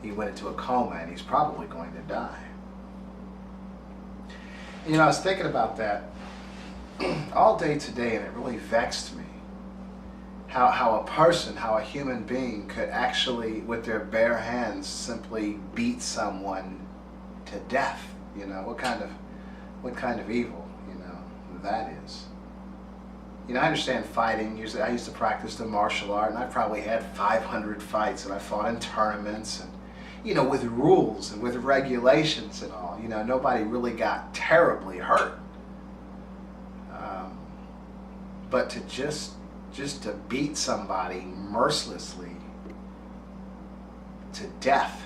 he went into a coma and he's probably going to die. You know, I was thinking about that all day today, and it really vexed me. How a person, how a human being could actually, with their bare hands, simply beat someone to death. You know, what kind of evil, you know, that is. You know, I understand fighting. Usually, I used to practice the martial art, and I probably had 500 fights, and I fought in tournaments, and you know, with rules and with regulations and all. You know, nobody really got terribly hurt. But to just to beat somebody mercilessly to death,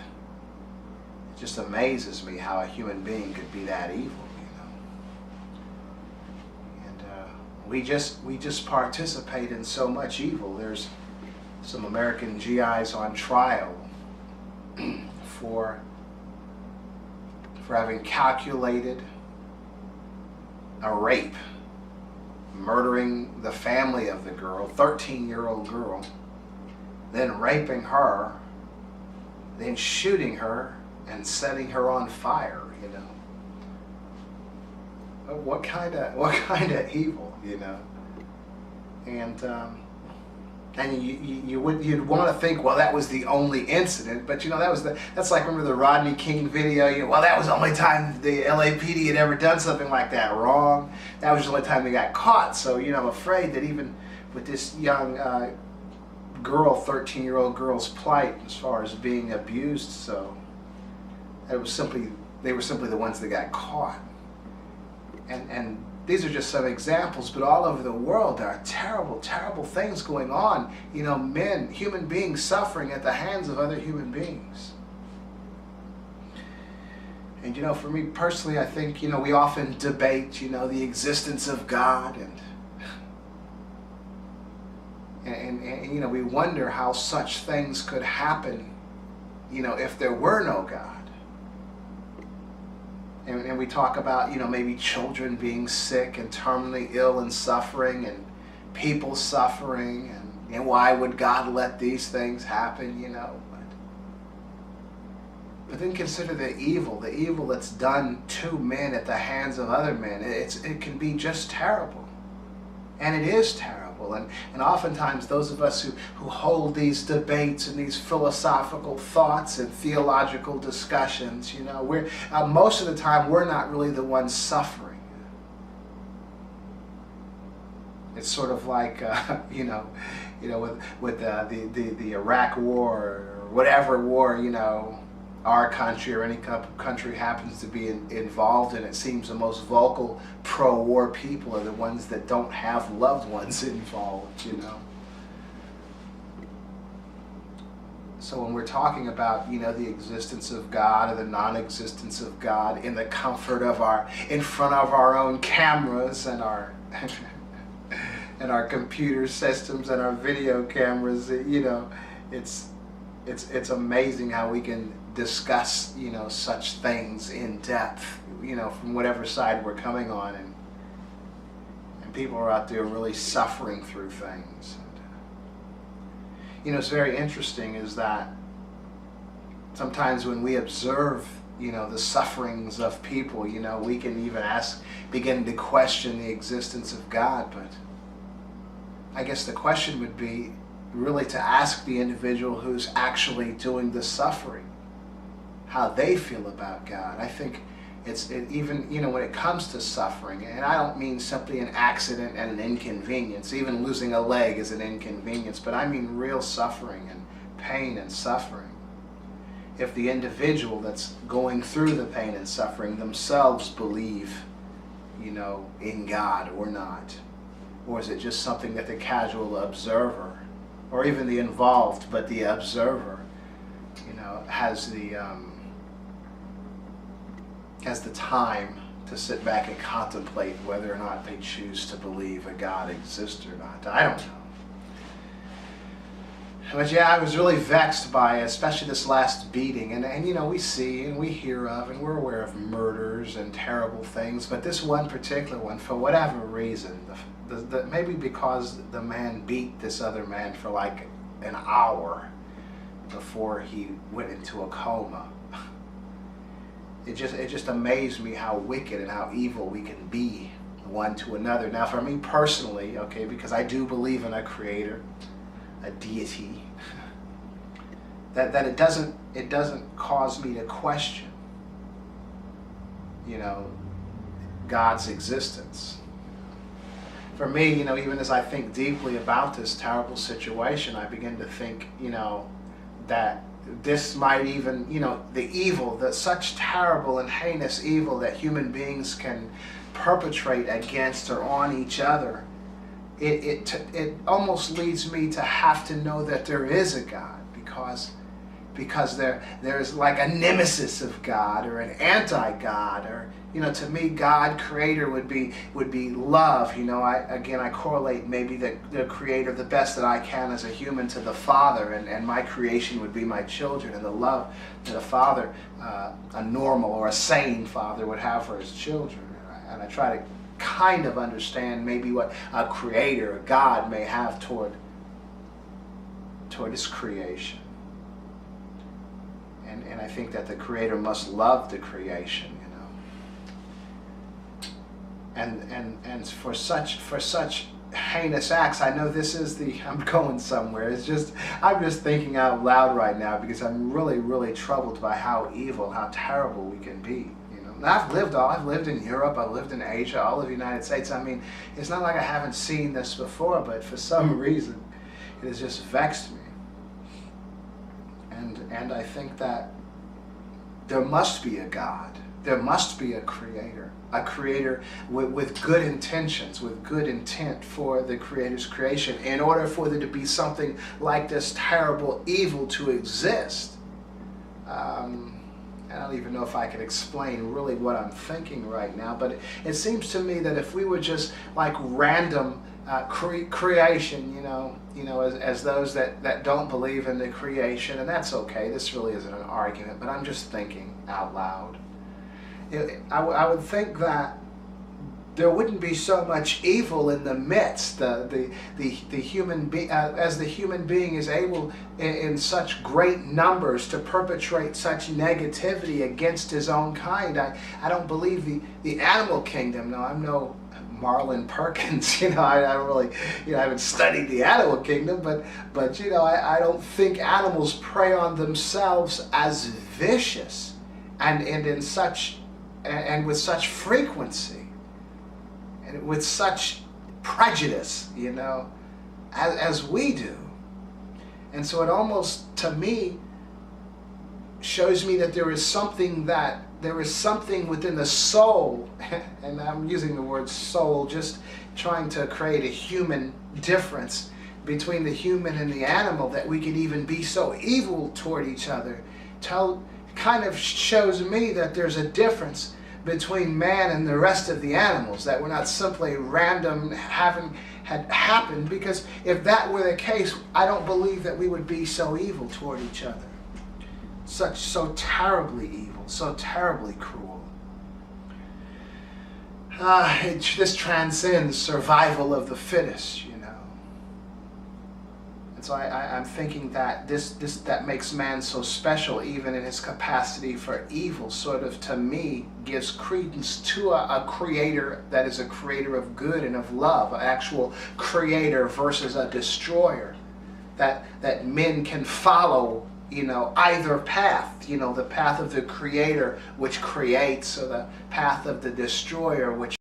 it just amazes me how a human being could be that evil, you know. And we just participate in so much evil. There's some American GIs on trial for having calculated a rape, murdering the family of the girl, 13-year-old girl, then raping her, then shooting her and setting her on fire, you know. What kind of evil, you know? And you'd want to think, well, that was the only incident, but you know, that's like, remember the Rodney King video? You know, well, that was the only time the LAPD had ever done something like that. Wrong. That was the only time they got caught. So you know, I'm afraid that even with this young girl, 13-year-old girl's plight as far as being abused, so they were simply the ones that got caught. And these are just some examples, but all over the world there are terrible, terrible things going on. You know, human beings suffering at the hands of other human beings. And you know, for me personally, I think, you know, we often debate, you know, the existence of God, and you know, we wonder how such things could happen, you know, if there were no God. And we talk about, you know, maybe children being sick and terminally ill and suffering, and people suffering, and why would God let these things happen, you know? But then consider the evil that's done to men at the hands of other men. It can be just terrible. And it is terrible. And oftentimes those of us who hold these debates and these philosophical thoughts and theological discussions, you know, most of the time we're not really the ones suffering. It's sort of like you know, with the Iraq War or whatever war, you know, our country or any country happens to be involved in. It seems the most vocal pro-war people are the ones that don't have loved ones involved, you know. So when we're talking about, you know, the existence of God or the non-existence of God in the comfort of in front of our own cameras and our and our computer systems and our video cameras, you know, it's amazing how we can discuss, you know, such things in depth, you know, from whatever side we're coming on, and people are out there really suffering through things. And, you know, it's very interesting is that sometimes when we observe, you know, the sufferings of people, you know, we can even begin to question the existence of God. But I guess the question would be really to ask the individual who's actually doing the suffering how they feel about God. I think even, you know, when it comes to suffering, and I don't mean simply an accident and an inconvenience, even losing a leg is an inconvenience, but I mean real suffering and pain and suffering. If the individual that's going through the pain and suffering themselves believe, you know, in God or not, or is it just something that the casual observer, or even the involved but the observer, you know, has the time to sit back and contemplate whether or not they choose to believe a God exists or not. I don't know. But yeah, I was really vexed by especially this last beating. And you know, we see and we hear of and we're aware of murders and terrible things. But this one particular one, for whatever reason, maybe because the man beat this other man for like an hour, before he went into a coma. It just amazed me how wicked and how evil we can be one to another. Now for me personally, okay, because I do believe in a creator, a deity, that it doesn't cause me to question, God's existence. For me, even as I think deeply about this terrible situation, I begin to think, that this might even, the evil, that such terrible and heinous evil that human beings can perpetrate against or on each other, it almost leads me to have to know that there is a God, because there's like a nemesis of God or an anti-God, or to me God creator would be love. I correlate maybe the creator the best that I can as a human to the Father, and my creation would be my children, and the love that a father, a normal or a sane father would have for his children. And I try to kind of understand maybe what a creator, a God, may have toward his creation. And I think that the creator must love the creation, and for such heinous acts. I know this is I'm going somewhere. I'm just thinking out loud right now, because I'm really, really troubled by how evil, how terrible we can be. And I've lived in Europe, I've lived in Asia, all of the United States. I mean, it's not like I haven't seen this before, but for some reason, it has just vexed me. And I think that there must be a God. There must be a creator with good intentions, with good intent for the creator's creation, in order for there to be something like this terrible evil to exist. I don't even know if I can explain really what I'm thinking right now, but it seems to me that if we were just like random creation, as those that don't believe in the creation, and that's okay, this really isn't an argument, but I'm just thinking out loud. I would think that there wouldn't be so much evil in the midst. The human being, as the human being is able in such great numbers to perpetrate such negativity against his own kind. I don't believe the animal kingdom. No, I'm no Marlin Perkins. I don't really, I haven't studied the animal kingdom, but I don't think animals prey on themselves as vicious and in such and with such frequency and with such prejudice, as we do. And so it almost, to me, shows me that there is something within the soul, and I'm using the word soul, just trying to create a human difference between the human and the animal, that we could even be so evil toward each other. Kind of shows me that there's a difference between man and the rest of the animals, that we're not simply random had happened, because if that were the case, I don't believe that we would be so evil toward each other. So terribly evil, so terribly cruel. This transcends survival of the fittest, And so I'm thinking that that makes man so special, even in his capacity for evil, sort of, to me, gives credence to a creator that is a creator of good and of love, an actual creator versus a destroyer, that men can follow, either path, the path of the creator, which creates, or the path of the destroyer, which